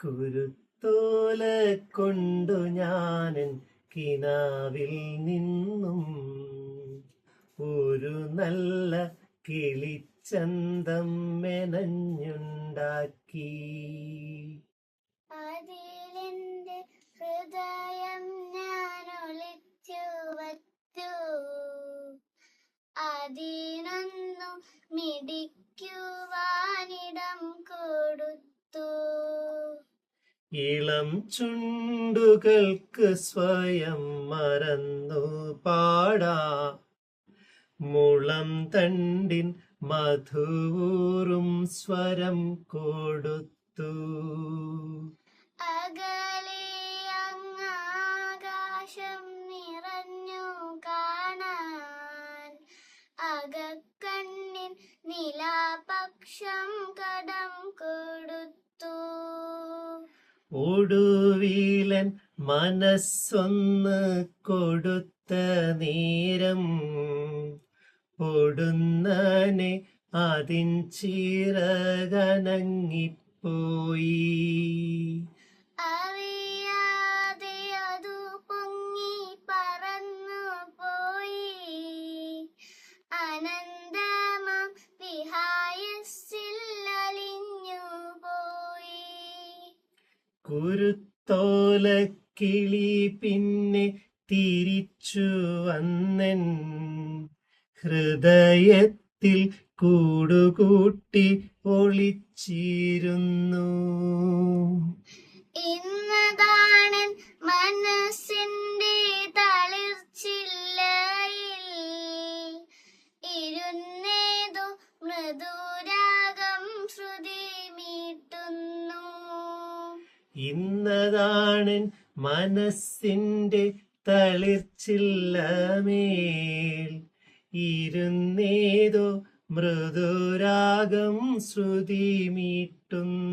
കുരുത്തോല കൊണ്ടു ഞാനൻ കിനാവിൽ നിന്നും ഒരു നല്ല കിളിച്ചന്തം മെനഞ്ഞുണ്ടാക്കി. അതിലെന്റെ ഹൃദയം ഞാൻ ഒളിച്ചു വച്ചു, അതിനൊന്നു മിടിക്കുവാനിടം കൊടുത്തു. ഇളം ചുണ്ടുകൾക്ക് സ്വയം മറന്നു പാടാ, മുളം തണ്ടിൻ മധുവൂറും സ്വരം കൊടുത്തു. അകലെ അങ്ങാകാശം നിറഞ്ഞു കാണാൻ, അകക്കണ്ണിൻ നിലാപക്ഷം കടം കൊടുത്തു. ഒടുവിലൻ മനസ്സൊന്ന് കൊടുത്ത നേരം പൊടുന്നനെ അതിൻ ചിറകനങ്ങിപ്പോയി. അറിയാതെ അതു പൊങ്ങി പറന്നു പോയി, അനന്തമാം വിഹായസ്സിൽ അലിഞ്ഞു പോയി. കുരുത്തോല കിളി പിന്നെ തിരിച്ചു വന്നെൻ ഹൃദയത്തിൽ കൂടുകൂട്ടി ഒളിച്ചിരുന്നു. ഇന്നതാണൻ മനസ്സിന്റെ തളിർച്ചില്ലയിൽ ഇരുന്നേതോ മൃദുരാഗം ശ്രുതി മീട്ടുന്നു. ഇന്നതാണൻ മനസ്സിന്റെ തളിർച്ചില്ലമേൽ ഇരുന്നേതോ മൃദുരാഗം ശ്രുതി മീട്ടുന്നു.